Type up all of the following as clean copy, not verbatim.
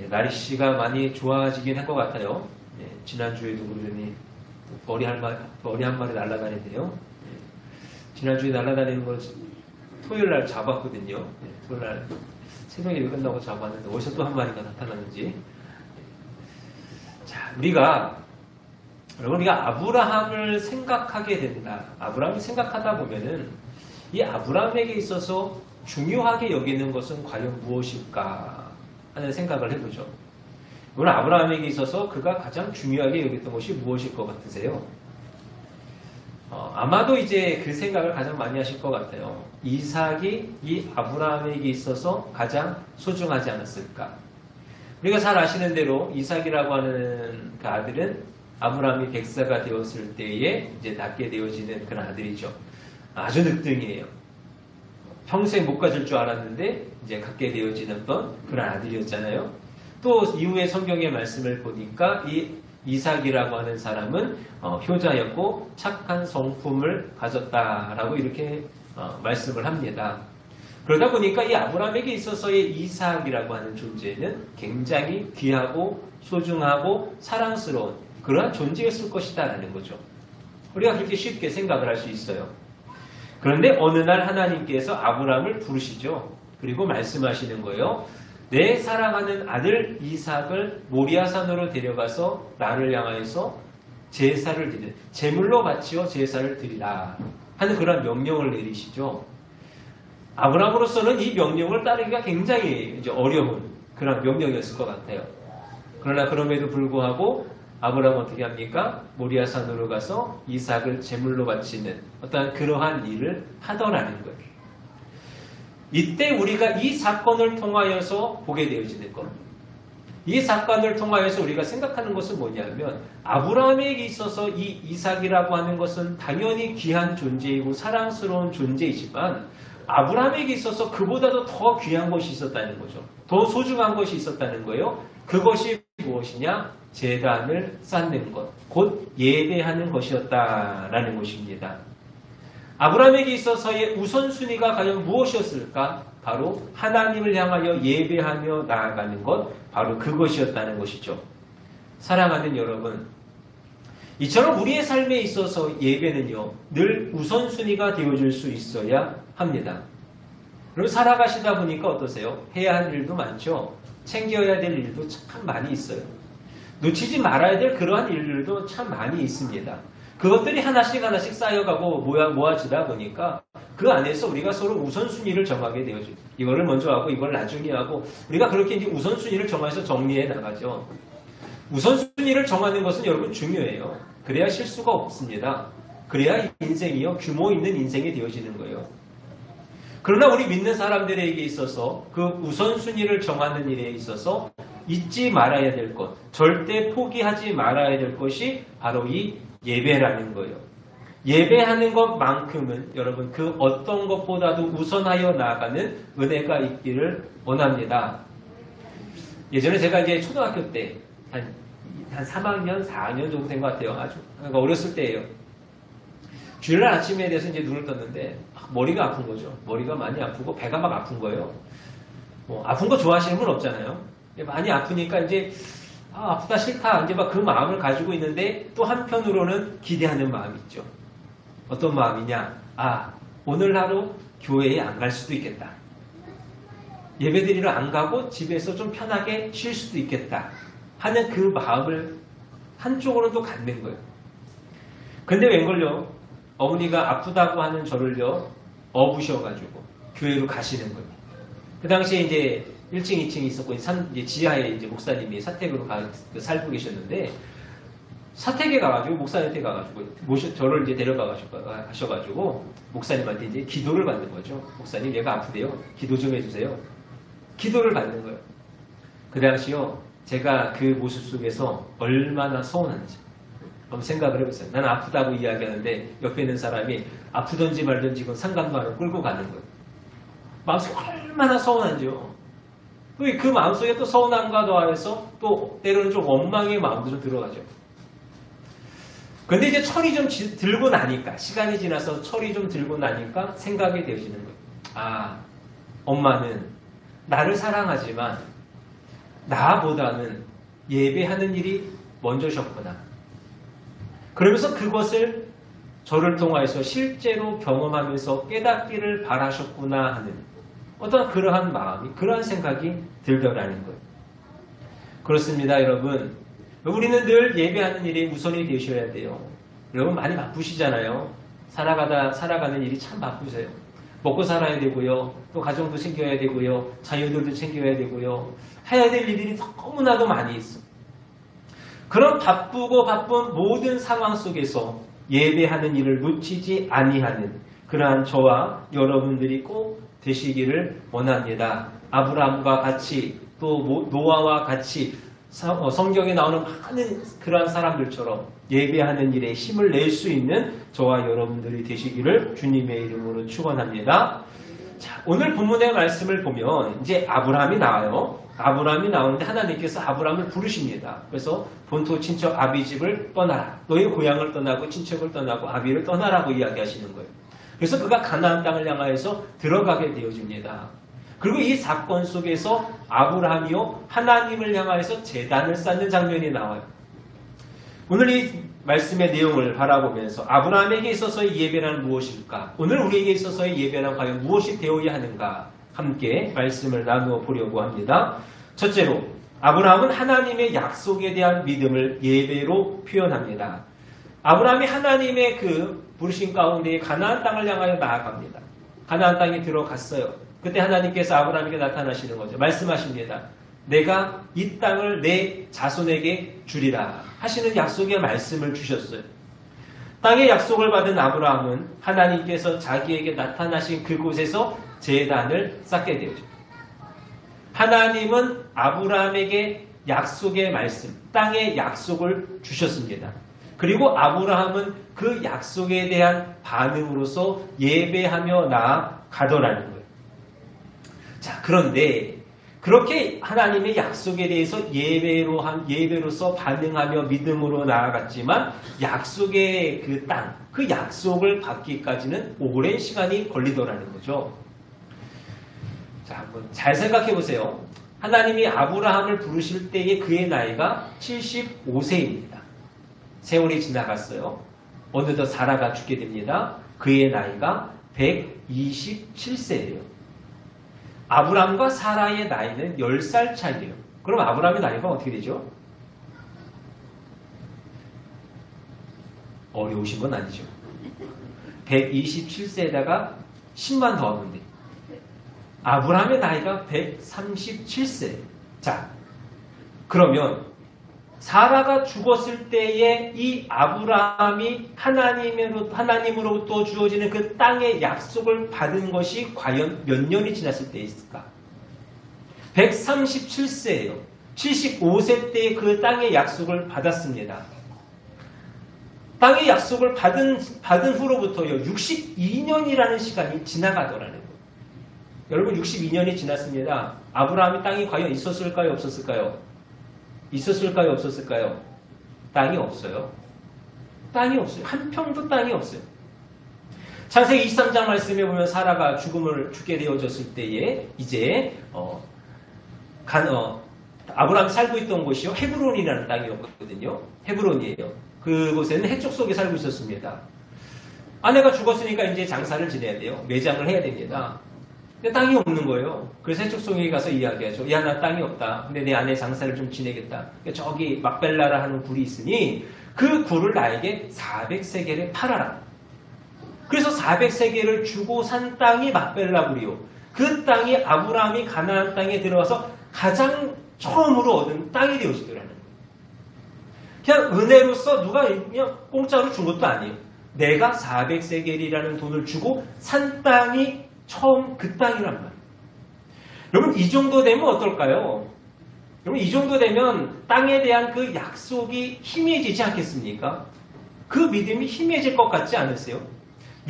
나리씨가 많이 좋아지긴 한 것 같아요. 지난주에도 그러더니 머리 한 마리 날아다니네요. 지난주에 날아다니는 걸 토요일 날 잡았거든요. 토요일 날 새벽에 일 끝나고 잡았는데 어디서 또 한 마리가 나타나는지. 자, 여러분, 우리가 아브라함을 생각하게 된다. 아브라함을 생각하다 보면은 이 아브라함에게 있어서 중요하게 여기는 것은 과연 무엇일까 하는 생각을 해보죠. 오늘 아브라함에게 있어서 그가 가장 중요하게 여겼던 것이 무엇일 것 같으세요? 아마도 이제 그 생각을 가장 많이 하실 것 같아요. 이삭이 이 아브라함에게 있어서 가장 소중하지 않았을까? 우리가 잘 아시는 대로 이삭이라고 하는 그 아들은 아브라함이 100세가 되었을 때에 이제 낳게 되어지는 그런 아들이죠. 아주 늑등이에요. 평생 못 가질 줄 알았는데 이제 갖게 되어지는 그런 아들이었잖아요. 또 이후에 성경의 말씀을 보니까 이 이삭이라고 하는 사람은 효자였고 착한 성품을 가졌다라고 이렇게 말씀을 합니다. 그러다 보니까 이 아브라함에게 있어서의 이삭이라고 하는 존재는 굉장히 귀하고 소중하고 사랑스러운 그러한 존재였을 것이다라는 거죠. 우리가 그렇게 쉽게 생각을 할 수 있어요. 그런데 어느 날 하나님께서 아브라함을 부르시죠. 그리고 말씀하시는 거예요. 내 사랑하는 아들 이삭을 모리아산으로 데려가서 나를 향하여서 제사를 드리라. 제물로 바치어 제사를 드리라 하는 그런 명령을 내리시죠. 아브라함으로서는 이 명령을 따르기가 굉장히 이제 어려운 그런 명령이었을 것 같아요. 그러나 그럼에도 불구하고 아브라함은 어떻게 합니까? 모리아산으로 가서 이삭을 제물로 바치는 어떠한 그러한 일을 하더라는 거예요. 이때 우리가 이 사건을 통하여서 보게 되어지는 것. 이 사건을 통하여서 우리가 생각하는 것은 뭐냐면 아브라함에게 있어서 이 이삭이라고 하는 것은 당연히 귀한 존재이고 사랑스러운 존재이지만 아브라함에게 있어서 그보다도 더 귀한 것이 있었다는 거죠. 더 소중한 것이 있었다는 거예요. 그것이 무엇이냐? 제단을 쌓는 것, 곧 예배하는 것이었다라는 것입니다. 아브라함에게 있어서의 우선순위가 과연 무엇이었을까? 바로 하나님을 향하여 예배하며 나아가는 것, 바로 그것이었다는 것이죠. 사랑하는 여러분, 이처럼 우리의 삶에 있어서 예배는요, 늘 우선순위가 되어줄 수 있어야 합니다. 그리고 살아가시다 보니까 어떠세요? 해야 할 일도 많죠? 챙겨야 될 일도 참 많이 있어요. 놓치지 말아야 될 그러한 일들도 참 많이 있습니다. 그것들이 하나씩 쌓여가고 모아지다 보니까 그 안에서 우리가 서로 우선순위를 정하게 되어죠. 이거를 먼저 하고 이걸 나중에 하고 우리가 그렇게 이제 우선순위를 정해서 정리해 나가죠. 우선순위를 정하는 것은 여러분 중요해요. 그래야 실수가 없습니다. 그래야 인생이요 규모 있는 인생이 되어지는 거예요. 그러나 우리 믿는 사람들에게 있어서 그 우선순위를 정하는 일에 있어서 잊지 말아야 될 것, 절대 포기하지 말아야 될 것이 바로 이 예배라는 거예요. 예배하는 것만큼은 여러분 그 어떤 것보다도 우선하여 나아가는 은혜가 있기를 원합니다. 예전에 제가 이제 초등학교 때 한 3학년, 4학년 정도 된 것 같아요. 아주 그러니까 어렸을 때예요. 주일날 아침에 대해서 이제 눈을 떴는데 머리가 아픈 거죠. 머리가 많이 아프고 배가 막 아픈 거예요. 아픈 거 좋아하시는 분 없잖아요. 많이 아프니까 이제 아프다 싫다 이제 막 그 마음을 가지고 있는데 또 한편으로는 기대하는 마음이 있죠. 어떤 마음이냐? 오늘 하루 교회에 안 갈 수도 있겠다. 예배드리러 안 가고 집에서 좀 편하게 쉴 수도 있겠다 하는 그 마음을 한쪽으로 또 갖는 거예요. 근데 웬걸요? 어머니가 아프다고 하는 저를요 업으셔가지고 교회로 가시는 거예요. 그 당시에 이제 1층, 2층이 있었고 이제 지하에 이제 목사님이 사택으로 살고 계셨는데 사택에 가가지고 목사님한테 가가지고 저를 이제 데려가셔가지고 목사님한테 이제 기도를 받는 거죠. 목사님 얘가 아프대요. 기도 좀 해주세요. 기도를 받는 거예요. 그 당시요 제가 그 모습 속에서 얼마나 서운한지 한번 생각을 해보세요. 나는 아프다고 이야기하는데 옆에 있는 사람이 아프든지 말든지 그건 상관도 안 하고 끌고 가는 거예요. 마음속에 얼마나 서운한지요. 그 마음속에 또 서운함과 더하여서 또 때로는 좀 원망의 마음도 좀 들어가죠. 근데 이제 철이 좀 들고 나니까 시간이 지나서 철이 좀 들고 나니까 생각이 되어지는 거예요. 엄마는 나를 사랑하지만 나보다는 예배하는 일이 먼저셨구나. 그러면서 그것을 저를 통하여서 실제로 경험하면서 깨닫기를 바라셨구나 하는 어떤 그러한 마음이, 그러한 생각이 들더라는 거예요. 그렇습니다, 여러분. 우리는 늘 예배하는 일이 우선이 되셔야 돼요. 여러분 많이 바쁘시잖아요. 살아가는 일이 참 바쁘세요. 먹고 살아야 되고요. 또 가정도 챙겨야 되고요. 자녀들도 챙겨야 되고요. 해야 될 일들이 너무나도 많이 있어. 그런 바쁘고 바쁜 모든 상황 속에서 예배하는 일을 놓치지 아니하는 그러한 저와 여러분들이 꼭 되시기를 원합니다. 아브라함과 같이 또 노아와 같이 성경에 나오는 많은 그러한 사람들처럼 예배하는 일에 힘을 낼 수 있는 저와 여러분들이 되시기를 주님의 이름으로 축원합니다. 자, 오늘 본문의 말씀을 보면 이제 아브라함이 나와요. 아브라함이 나오는데 하나님께서 아브라함을 부르십니다. 그래서 본토 친척 아비집을 떠나라. 너의 고향을 떠나고 친척을 떠나고 아비를 떠나라고 이야기하시는 거예요. 그래서 그가 가나안 땅을 향하여서 들어가게 되어집니다. 그리고 이 사건 속에서 아브라함이요 하나님을 향하여서 제단을 쌓는 장면이 나와요. 오늘 이 말씀의 내용을 바라보면서 아브라함에게 있어서의 예배란 무엇일까? 오늘 우리에게 있어서의 예배란 과연 무엇이 되어야 하는가? 함께 말씀을 나누어 보려고 합니다. 첫째로 아브라함은 하나님의 약속에 대한 믿음을 예배로 표현합니다. 아브라함이 하나님의 그 부르신 가운데 가나안 땅을 향하여 나아갑니다. 가나안 땅에 들어갔어요. 그때 하나님께서 아브라함에게 나타나시는 거죠. 말씀하십니다. 내가 이 땅을 내 자손에게 주리라 하시는 약속의 말씀을 주셨어요. 땅의 약속을 받은 아브라함은 하나님께서 자기에게 나타나신 그곳에서 제단을 쌓게 되죠. 하나님은 아브라함에게 약속의 말씀, 땅의 약속을 주셨습니다. 그리고 아브라함은 그 약속에 대한 반응으로서 예배하며 나아가더라는 거예요. 자, 그런데 그렇게 하나님의 약속에 대해서 예배로서 반응하며 믿음으로 나아갔지만 약속의 그 땅, 그 약속을 받기까지는 오랜 시간이 걸리더라는 거죠. 자, 한번 잘 생각해 보세요. 하나님이 아브라함을 부르실 때의 그의 나이가 75세입니다. 세월이 지나갔어요. 어느덧 사라가 죽게 됩니다. 그의 나이가 127세예요. 아브라함과 사라의 나이는 10살 차이예요. 그럼 아브라함의 나이가 어떻게 되죠? 어려우신 건 아니죠. 127세에다가 10만 더 하면 돼. 아브라함의 나이가 137세. 자, 그러면 사라가 죽었을 때에 이 아브라함이 하나님으로부터 주어지는 그 땅의 약속을 받은 것이 과연 몇 년이 지났을 때 있을까? 137세예요. 75세 때에 그 땅의 약속을 받았습니다. 땅의 약속을 받은 후로부터요, 62년이라는 시간이 지나가더라는 거예요. 여러분, 62년이 지났습니다. 아브라함이 땅이 과연 있었을까요? 없었을까요? 있었을까요? 없었을까요? 땅이 없어요. 땅이 없어요. 한 평도 땅이 없어요. 창세기 23장 말씀에 보면 사라가 죽게 되어졌을 때에 이제 아브라함이 살고 있던 곳이요, 헤브론이라는 땅이었거든요. 헤브론이에요. 그곳에는 해쪽 속에 살고 있었습니다. 아내가 죽었으니까 이제 장사를 지내야 돼요. 매장을 해야 됩니다. 근데 땅이 없는 거예요. 그래서 해쪽 속에 가서 이야기하죠. 야, 나 땅이 없다. 근데 내 아내 장사를 좀 지내겠다. 저기 막벨라라 하는 굴이 있으니 그 굴을 나에게 400세겔에 팔아라. 그래서 400세겔을 주고 산 땅이 막벨라 굴이요. 그 땅이 아브라함이 가나안 땅에 들어와서 가장 처음으로 얻은 땅이 되어지더라는 거예요. 그냥 은혜로서 누가 그냥 공짜로 준 것도 아니에요. 내가 400세겔이라는 돈을 주고 산 땅이 처음 그 땅이란 말이에요. 여러분, 이 정도 되면 어떨까요? 여러분, 이 정도 되면 땅에 대한 그 약속이 희미해지지 않겠습니까? 그 믿음이 희미해질 것 같지 않으세요?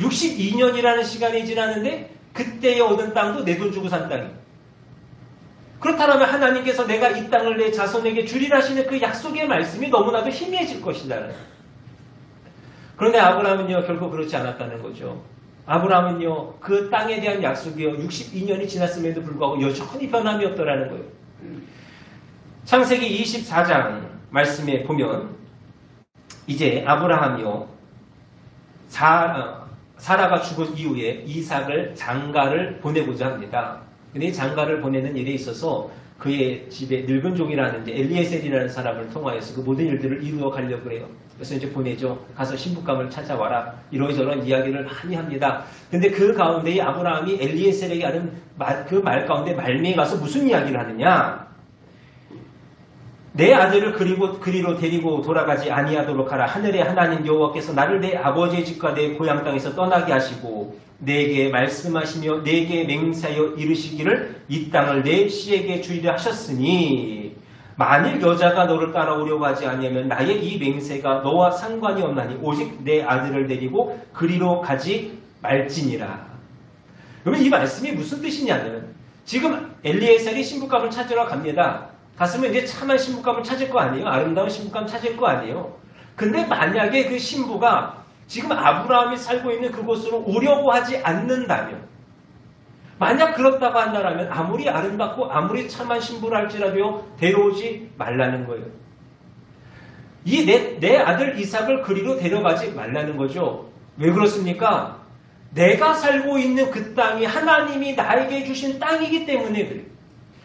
62년이라는 시간이 지났는데 그때에 얻은 땅도 내 돈 주고 산 땅이에요. 그렇다면 하나님께서 내가 이 땅을 내 자손에게 주리라 하시는 그 약속의 말씀이 너무나도 희미해질 것이다. 그런데 아브라함은요, 결코 그렇지 않았다는 거죠. 아브라함은요, 그 땅에 대한 약속이요, 62년이 지났음에도 불구하고 여전히 변함이 없더라는 거예요. 창세기 24장 말씀에 보면 이제 아브라함이요 사라가 죽은 이후에 이삭을 장가를 보내고자 합니다. 근데 이 장가를 보내는 일에 있어서 그의 집에 늙은 종이라는 엘리에셀이라는 사람을 통하여서 그 모든 일들을 이루어 가려고 해요. 그래서 이제 보내죠. 가서 신부감을 찾아와라. 이러저런 이야기를 많이 합니다. 근데 그 가운데 이 아브라함이 엘리에셀에게 하는 그 말 가운데 말미에 가서 무슨 이야기를 하느냐? 내 아들을 그리로 데리고 돌아가지 아니하도록 하라. 하늘의 하나님 여호와께서 나를 내 아버지의 집과 내 고향 땅에서 떠나게 하시고 내게 말씀하시며 내게 맹세하여 이르시기를 이 땅을 내 씨에게 주리라 하셨으니 만일 여자가 너를 따라오려고 하지 아니하면 나의 이 맹세가 너와 상관이 없나니 오직 내 아들을 데리고 그리로 가지 말지니라. 그러면 이 말씀이 무슨 뜻이냐면 지금 엘리에셀이 신부감을 찾으러 갑니다. 갔으면 이제 참한 신부감을 찾을 거 아니에요? 아름다운 신부감 찾을 거 아니에요? 근데 만약에 그 신부가 지금 아브라함이 살고 있는 그곳으로 오려고 하지 않는다면, 만약 그렇다고 한다면 아무리 아름답고 아무리 참한 신부를 할지라도 데려오지 말라는 거예요. 내 아들 이삭을 그리로 데려가지 말라는 거죠. 왜 그렇습니까? 내가 살고 있는 그 땅이 하나님이 나에게 주신 땅이기 때문에 그래요.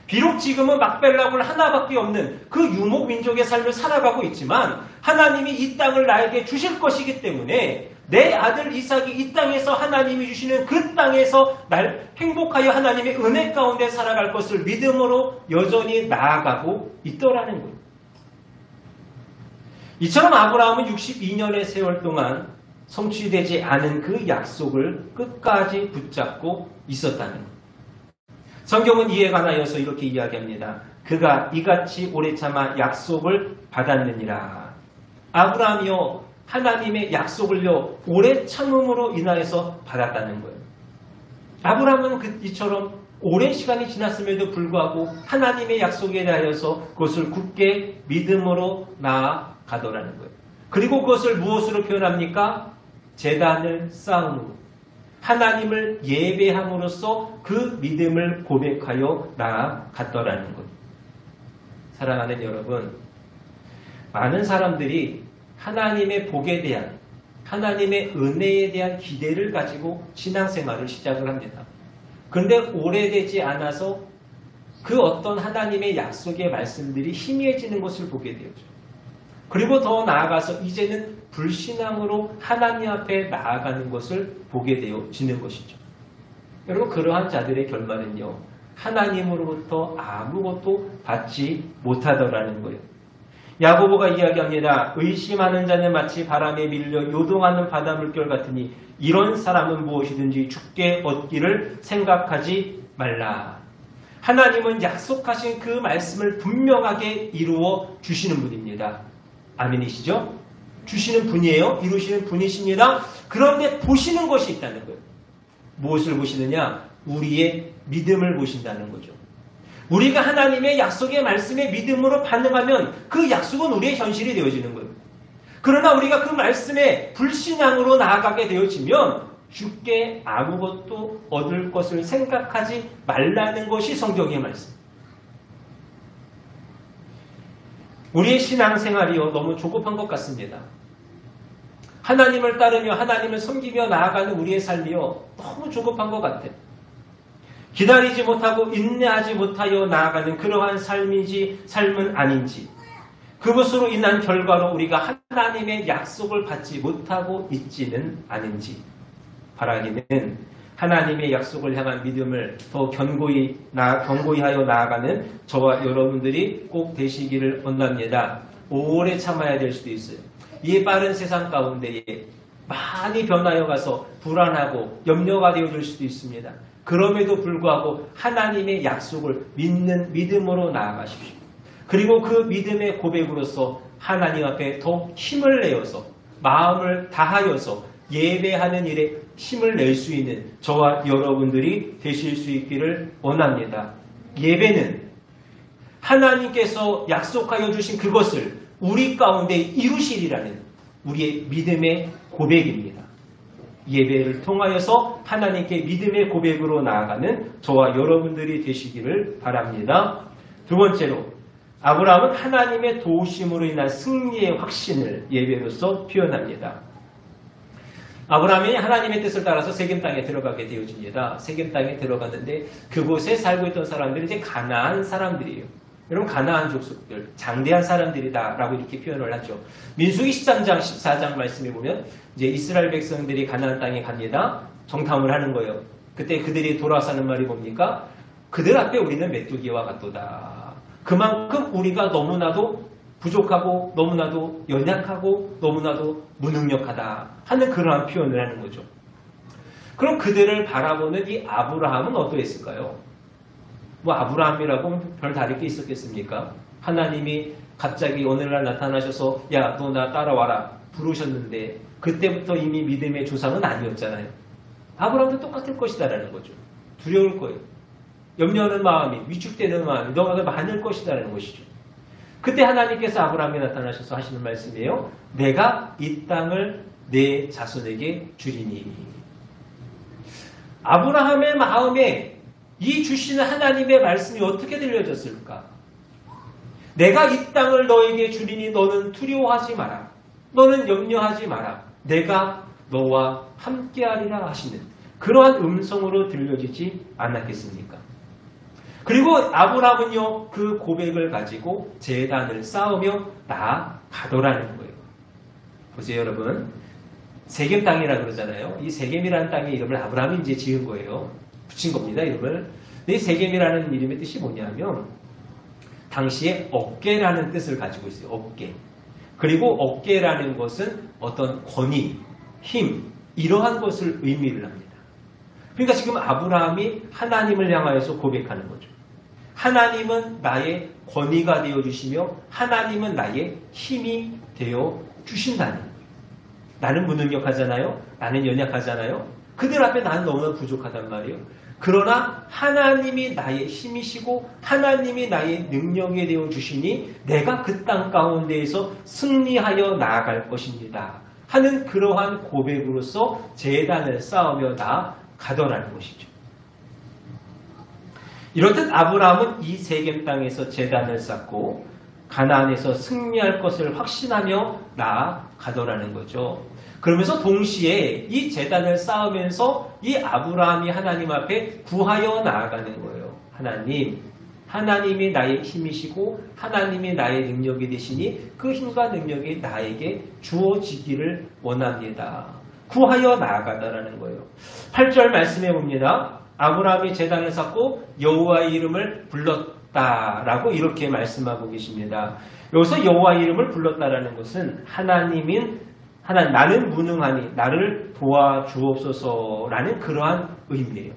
비록 지금은 막벨라굴 하나밖에 없는 그 유목 민족의 삶을 살아가고 있지만 하나님이 이 땅을 나에게 주실 것이기 때문에 내 아들 이삭이 이 땅에서 하나님이 주시는 그 땅에서 날 행복하여 하나님의 은혜 가운데 살아갈 것을 믿음으로 여전히 나아가고 있더라는 거예요. 이처럼 아브라함은 62년의 세월 동안 성취되지 않은 그 약속을 끝까지 붙잡고 있었다는 거예요. 성경은 이에 관하여서 이렇게 이야기합니다. 그가 이같이 오래 참아 약속을 받았느니라. 아브라함이요 하나님의 약속을요 오래 참음으로 인하여서 받았다는 거예요. 아브라함은 이처럼 오랜 시간이 지났음에도 불구하고 하나님의 약속에 대하여서 그것을 굳게 믿음으로 나아가더라는 거예요. 그리고 그것을 무엇으로 표현합니까? 제단을 쌓음으로. 하나님을 예배함으로써 그 믿음을 고백하여 나아갔더라는 것. 사랑하는 여러분, 많은 사람들이 하나님의 복에 대한, 하나님의 은혜에 대한 기대를 가지고 신앙생활을 시작을 합니다. 그런데 오래되지 않아서 그 어떤 하나님의 약속의 말씀들이 희미해지는 것을 보게 되죠. 그리고 더 나아가서 이제는 불신앙으로 하나님 앞에 나아가는 것을 보게 되어지는 것이죠. 여러분, 그러한 자들의 결말은요, 하나님으로부터 아무것도 받지 못하더라는 거예요. 야고보가 이야기합니다. 의심하는 자는 마치 바람에 밀려 요동하는 바다 물결 같으니 이런 사람은 무엇이든지 죽게 얻기를 생각하지 말라. 하나님은 약속하신 그 말씀을 분명하게 이루어 주시는 분입니다. 아멘이시죠? 주시는 분이에요. 이루시는 분이십니다. 그런데 보시는 것이 있다는 거예요. 무엇을 보시느냐? 우리의 믿음을 보신다는 거죠. 우리가 하나님의 약속의 말씀에 믿음으로 반응하면 그 약속은 우리의 현실이 되어지는 거예요. 그러나 우리가 그 말씀에 불신앙으로 나아가게 되어지면 주께 아무것도 얻을 것을 생각하지 말라는 것이 성경의 말씀. 우리의 신앙생활이요 너무 조급한 것 같습니다. 하나님을 따르며 하나님을 섬기며 나아가는 우리의 삶이요 너무 조급한 것 같아요. 기다리지 못하고 인내하지 못하여 나아가는 그러한 삶은 아닌지, 그것으로 인한 결과로 우리가 하나님의 약속을 받지 못하고 있지는 않은지 바라기는 하나님의 약속을 향한 믿음을 더 견고히 하여 나아가는 저와 여러분들이 꼭 되시기를 원합니다. 오래 참아야 될 수도 있어요. 이 빠른 세상 가운데에 많이 변하여 가서 불안하고 염려가 되어질 수도 있습니다. 그럼에도 불구하고 하나님의 약속을 믿는 믿음으로 나아가십시오. 그리고 그 믿음의 고백으로서 하나님 앞에 더 힘을 내어서 마음을 다하여서 예배하는 일에 힘을 낼 수 있는 저와 여러분들이 되실 수 있기를 원합니다. 예배는 하나님께서 약속하여 주신 그것을 우리 가운데 이루시리라는 우리의 믿음의 고백입니다. 예배를 통하여서 하나님께 믿음의 고백으로 나아가는 저와 여러분들이 되시기를 바랍니다. 두 번째로 아브라함은 하나님의 도우심으로 인한 승리의 확신을 예배로서 표현합니다. 아브라함이 하나님의 뜻을 따라서 세겜 땅에 들어가게 되어집니다. 세겜 땅에 들어갔는데 그곳에 살고 있던 사람들이 이제 가나안 사람들이에요. 여러분, 가나안 족속들, 장대한 사람들이다라고 이렇게 표현을 하죠. 민수기 13장, 14장 말씀에 보면 이제 이스라엘 백성들이 가나안 땅에 갑니다. 정탐을 하는 거예요. 그때 그들이 돌아와서 하는 말이 뭡니까? 그들 앞에 우리는 메뚜기와 같도다. 그만큼 우리가 너무나도 부족하고 너무나도 연약하고 너무나도 무능력하다 하는 그러한 표현을 하는 거죠. 그럼 그들을 바라보는 이 아브라함은 어떠했을까요? 뭐 아브라함이라고 별 다를 게 있었겠습니까? 하나님이 갑자기 어느 날 나타나셔서 야, 너 나 따라와라 부르셨는데 그때부터 이미 믿음의 조상은 아니었잖아요. 아브라함도 똑같을 것이다라는 거죠. 두려울 거예요. 염려하는 마음이, 위축되는 마음이 너가 많을 것이다라는 것이죠. 그때 하나님께서 아브라함에 나타나셔서 하시는 말씀이에요. 내가 이 땅을 내 자손에게 주리니. 아브라함의 마음에 이 주시는 하나님의 말씀이 어떻게 들려졌을까? 내가 이 땅을 너에게 주리니 너는 두려워하지 마라. 너는 염려하지 마라. 내가 너와 함께하리라 하시는 그러한 음성으로 들려지지 않았겠습니까? 그리고 아브라함은요, 그 고백을 가지고 제단을 쌓으며 나아가더라는 거예요. 보세요, 여러분. 세겜 땅이라 그러잖아요. 이 세겜이라는 땅의 이름을 아브라함이 이제 지은 거예요. 붙인 겁니다, 이름을. 이 세겜이라는 이름의 뜻이 뭐냐면, 당시에 어깨라는 뜻을 가지고 있어요. 어깨. 그리고 어깨라는 것은 어떤 권위, 힘, 이러한 것을 의미를 합니다. 그러니까 지금 아브라함이 하나님을 향하여서 고백하는 거죠. 하나님은 나의 권위가 되어주시며 하나님은 나의 힘이 되어주신다는 거예요. 나는 무능력하잖아요. 나는 연약하잖아요. 그들 앞에 나는 너무나 부족하단 말이에요. 그러나 하나님이 나의 힘이시고 하나님이 나의 능력이 되어주시니 내가 그 땅 가운데에서 승리하여 나아갈 것입니다. 하는 그러한 고백으로서 제단을 쌓으며 나아가더라는 것이죠. 이렇듯 아브라함은 이 세겜 땅에서 제단을 쌓고 가나안에서 승리할 것을 확신하며 나아가더라는 거죠. 그러면서 동시에 이 제단을 쌓으면서 이 아브라함이 하나님 앞에 구하여 나아가는 거예요. 하나님이 나의 힘이시고 하나님이 나의 능력이 되시니 그 힘과 능력이 나에게 주어지기를 원합니다. 구하여 나아가다라는 거예요. 8절 말씀해 봅니다. 아브라함이 제단을 쌓고 여호와의 이름을 불렀다라고 이렇게 말씀하고 계십니다. 여기서 여호와의 이름을 불렀다라는 것은 나는 무능하니 나를 도와주옵소서라는 그러한 의미예요.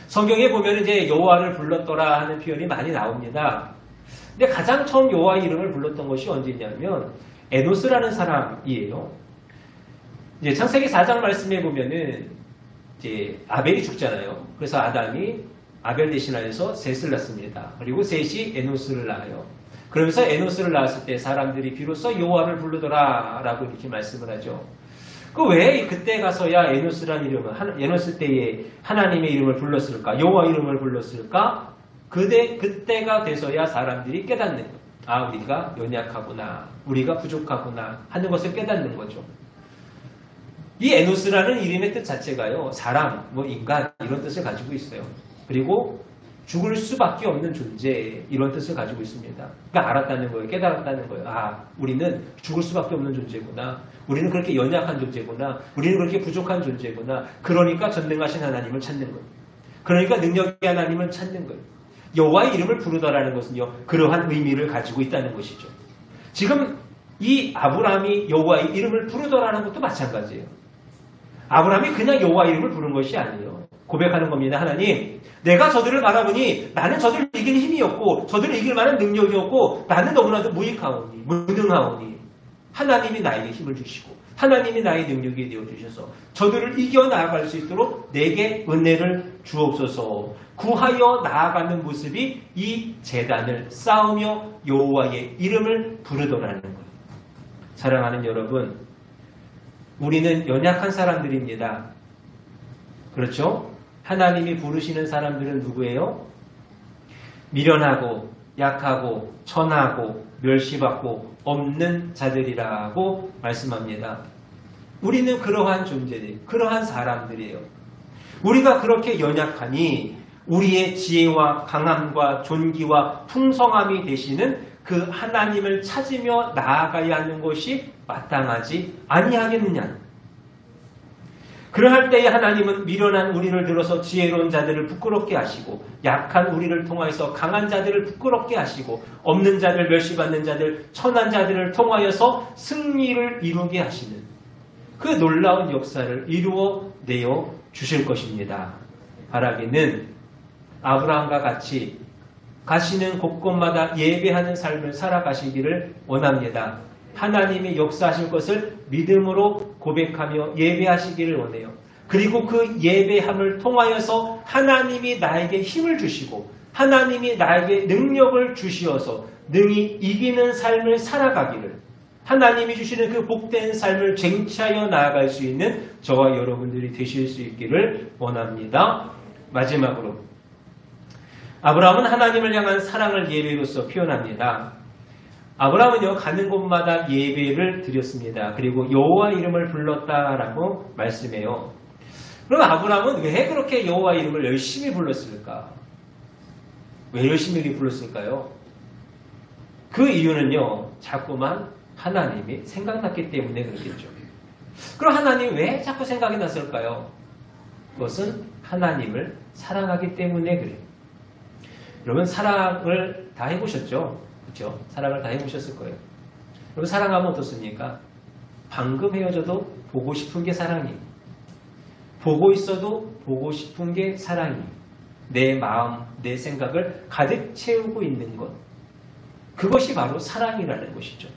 성경에 보면 이제 여호와를 불렀더라 하는 표현이 많이 나옵니다. 근데 가장 처음 여호와의 이름을 불렀던 것이 언제냐면 에노스라는 사람이에요. 이제 창세기 4장 말씀에 보면은 이제 아벨이 죽잖아요. 그래서 아담이 아벨 대신하여서 셋을 낳습니다. 그리고 셋이 에노스를 낳아요. 그러면서 에노스를 낳았을 때 사람들이 비로소 여호와를 부르더라 라고 이렇게 말씀을 하죠. 왜 그때 가서야 에노스 때에 하나님의 이름을 불렀을까? 여호와 이름을 불렀을까? 그때가 돼서야 사람들이 깨닫는 거예요. 아, 우리가 연약하구나. 우리가 부족하구나 하는 것을 깨닫는 거죠. 이 에노스라는 이름의 뜻 자체가요, 사람, 인간 이런 뜻을 가지고 있어요. 그리고 죽을 수밖에 없는 존재 이런 뜻을 가지고 있습니다. 그러니까 알았다는 거예요. 깨달았다는 거예요. 아, 우리는 죽을 수밖에 없는 존재구나. 우리는 그렇게 연약한 존재구나. 우리는 그렇게 부족한 존재구나. 그러니까 전능하신 하나님을 찾는 거예요. 그러니까 능력의 하나님을 찾는 거예요. 여호와의 이름을 부르더라는 것은요, 그러한 의미를 가지고 있다는 것이죠. 지금 이 아브라함이 여호와의 이름을 부르더라는 것도 마찬가지예요. 아브라함이 그냥 여호와 이름을 부른 것이 아니에요. 고백하는 겁니다. 하나님, 내가 저들을 바라보니 나는 저들을 이길 힘이 없고 저들을 이길 만한 능력이 없고 나는 너무나도 무익하오니 무능하오니 하나님이 나에게 힘을 주시고 하나님이 나의 능력이 되어주셔서 저들을 이겨나갈 수 있도록 내게 은혜를 주옵소서. 구하여 나아가는 모습이 이 제단을 쌓으며 여호와의 이름을 부르더라는 거예요. 사랑하는 여러분, 우리는 연약한 사람들입니다. 그렇죠? 하나님이 부르시는 사람들은 누구예요? 미련하고 약하고 천하고 멸시받고 없는 자들이라고 말씀합니다. 우리는 그러한 존재들, 그러한 사람들이에요. 우리가 그렇게 연약하니 우리의 지혜와 강함과 존귀와 풍성함이 되시는 그 하나님을 찾으며 나아가야 하는 것이 마땅하지 아니하겠느냐. 그러할 때에 하나님은 미련한 우리를 들어서 지혜로운 자들을 부끄럽게 하시고 약한 우리를 통하여서 강한 자들을 부끄럽게 하시고 없는 자들, 멸시받는 자들, 천한 자들을 통하여서 승리를 이루게 하시는 그 놀라운 역사를 이루어내어 주실 것입니다. 바라기는 아브라함과 같이 가시는 곳곳마다 예배하는 삶을 살아가시기를 원합니다. 하나님이 역사하실 것을 믿음으로 고백하며 예배하시기를 원해요. 그리고 그 예배함을 통하여서 하나님이 나에게 힘을 주시고 하나님이 나에게 능력을 주시어서 능히 이기는 삶을 살아가기를 하나님이 주시는 그 복된 삶을 쟁취하여 나아갈 수 있는 저와 여러분들이 되실 수 있기를 원합니다. 마지막으로 아브라함은 하나님을 향한 사랑을 예배로서 표현합니다. 아브라함은요 가는 곳마다 예배를 드렸습니다. 그리고 여호와 이름을 불렀다라고 말씀해요. 그럼 아브라함은 왜 그렇게 여호와 이름을 열심히 불렀을까? 왜 열심히 불렀을까요? 그 이유는요 자꾸만 하나님이 생각났기 때문에 그렇겠죠. 그럼 하나님 왜 자꾸 생각이 났을까요? 그것은 하나님을 사랑하기 때문에 그래요. 여러분 사랑을 다 해보셨죠? 그렇죠? 사랑을 다 해보셨을 거예요. 여러분 사랑하면 어떻습니까? 방금 헤어져도 보고 싶은 게 사랑이에요. 보고 있어도 보고 싶은 게 사랑이에요. 내 마음, 내 생각을 가득 채우고 있는 것. 그것이 바로 사랑이라는 것이죠.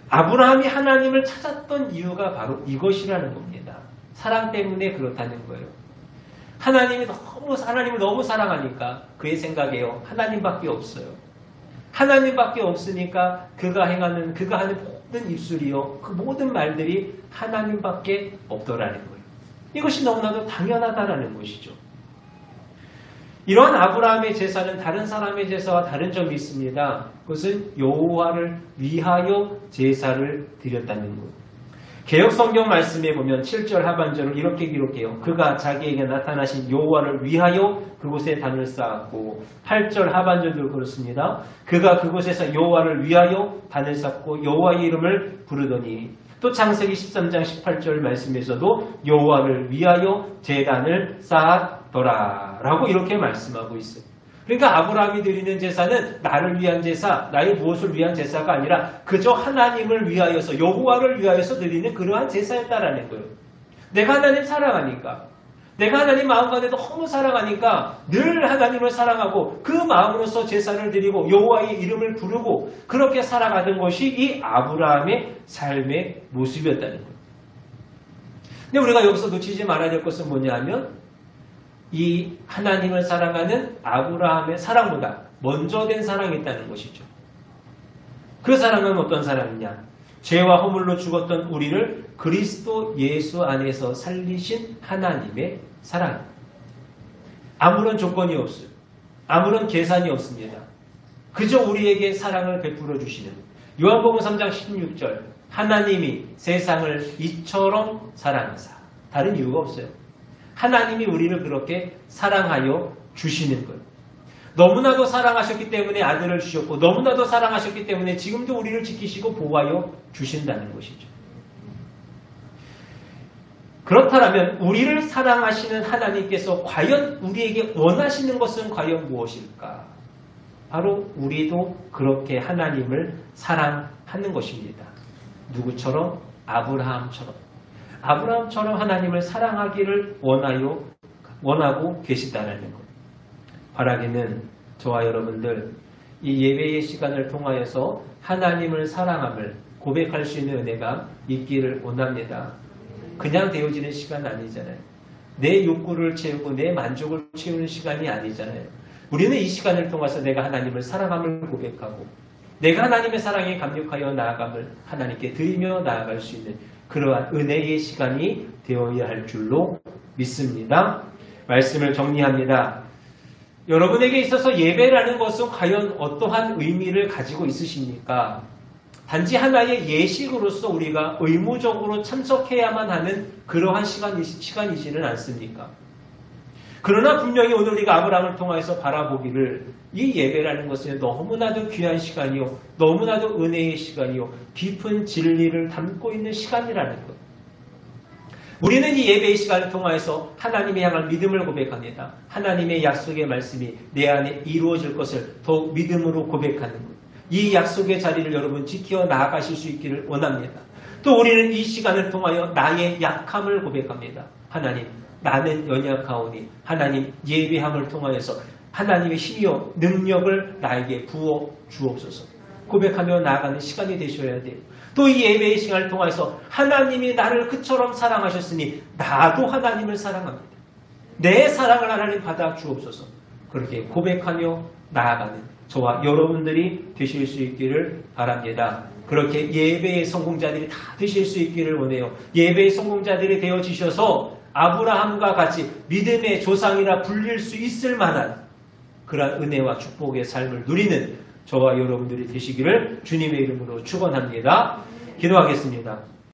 아브라함이 하나님을 찾았던 이유가 바로 이것이라는 겁니다. 사랑 때문에 그렇다는 거예요. 하나님을 너무 사랑하니까 그의 생각에요. 하나님밖에 없어요. 하나님밖에 없으니까 그가 하는 모든 입술이요. 그 모든 말들이 하나님밖에 없더라는 거예요. 이것이 너무나도 당연하다라는 것이죠. 이러한 아브라함의 제사는 다른 사람의 제사와 다른 점이 있습니다. 그것은 여호와를 위하여 제사를 드렸다는 것. 개역 성경 말씀에 보면 7절 하반절을 이렇게 기록해요. 그가 자기에게 나타나신 여호와를 위하여 그곳에 단을 쌓았고 8절 하반절도 그렇습니다. 그가 그곳에서 여호와를 위하여 단을 쌓고 여호와의 이름을 부르더니 또 창세기 13장 18절 말씀에서도 여호와를 위하여 제단을 쌓았더라 라고 이렇게 말씀하고 있어요. 그러니까 아브라함이 드리는 제사는 나를 위한 제사, 나의 무엇을 위한 제사가 아니라 그저 하나님을 위하여서 여호와를 위하여서 드리는 그러한 제사였다라는 거예요. 내가 하나님 사랑하니까, 내가 하나님 마음 가운데 너무 사랑하니까 늘 하나님을 사랑하고 그 마음으로서 제사를 드리고 여호와의 이름을 부르고 그렇게 살아가던 것이 이 아브라함의 삶의 모습이었다는 거예요. 근데 우리가 여기서 놓치지 말아야 될 것은 뭐냐 하면 이 하나님을 사랑하는 아브라함의 사랑보다 먼저 된 사랑이 있다는 것이죠. 그 사랑은 어떤 사랑이냐? 죄와 허물로 죽었던 우리를 그리스도 예수 안에서 살리신 하나님의 사랑. 아무런 조건이 없어요. 아무런 계산이 없습니다. 그저 우리에게 사랑을 베풀어 주시는 요한복음 3장 16절 하나님이 세상을 이처럼 사랑하사. 다른 이유가 없어요. 하나님이 우리를 그렇게 사랑하여 주시는 것. 너무나도 사랑하셨기 때문에 아들을 주셨고 너무나도 사랑하셨기 때문에 지금도 우리를 지키시고 보호하여 주신다는 것이죠. 그렇다면 우리를 사랑하시는 하나님께서 과연 우리에게 원하시는 것은 과연 무엇일까? 바로 우리도 그렇게 하나님을 사랑하는 것입니다. 누구처럼? 아브라함처럼. 아브라함처럼 하나님을 사랑하기를 원하고 계시다는 것. 바라기는 저와 여러분들 이 예배의 시간을 통하여서 하나님을 사랑함을 고백할 수 있는 은혜가 있기를 원합니다. 그냥 되어지는 시간 아니잖아요. 내 욕구를 채우고 내 만족을 채우는 시간이 아니잖아요. 우리는 이 시간을 통해서 내가 하나님을 사랑함을 고백하고 내가 하나님의 사랑에 감격하여 나아감을 하나님께 드리며 나아갈 수 있는 그러한 은혜의 시간이 되어야 할 줄로 믿습니다. 말씀을 정리합니다. 여러분에게 있어서 예배라는 것은 과연 어떠한 의미를 가지고 있으십니까? 단지 하나의 예식으로서 우리가 의무적으로 참석해야만 하는 그러한 시간이지는 않습니까? 그러나 분명히 오늘 우리가 아브라함을 통해서 바라보기를 이 예배라는 것은 너무나도 귀한 시간이요, 너무나도 은혜의 시간이요, 깊은 진리를 담고 있는 시간이라는 것. 우리는 이 예배의 시간을 통해서 하나님의 향한 믿음을 고백합니다. 하나님의 약속의 말씀이 내 안에 이루어질 것을 더욱 믿음으로 고백하는 것. 이 약속의 자리를 여러분 지켜 나아가실 수 있기를 원합니다. 또 우리는 이 시간을 통하여 나의 약함을 고백합니다. 하나님, 나는 연약하오니 하나님 예배함을 통하여서 하나님의 힘이요 능력을 나에게 부어 주옵소서. 고백하며 나아가는 시간이 되셔야 돼요. 또 이 예배의 시간을 통해서 하나님이 나를 그처럼 사랑하셨으니 나도 하나님을 사랑합니다. 내 사랑을 하나님 받아 주옵소서. 그렇게 고백하며 나아가는 저와 여러분들이 되실 수 있기를 바랍니다. 그렇게 예배의 성공자들이 다 되실 수 있기를 원해요. 예배의 성공자들이 되어지셔서 아브라함과 같이 믿음의 조상이라 불릴 수 있을 만한 그러한 은혜와 축복의 삶을 누리는 저와 여러분들이 되시기를 주님의 이름으로 축원합니다. 기도하겠습니다.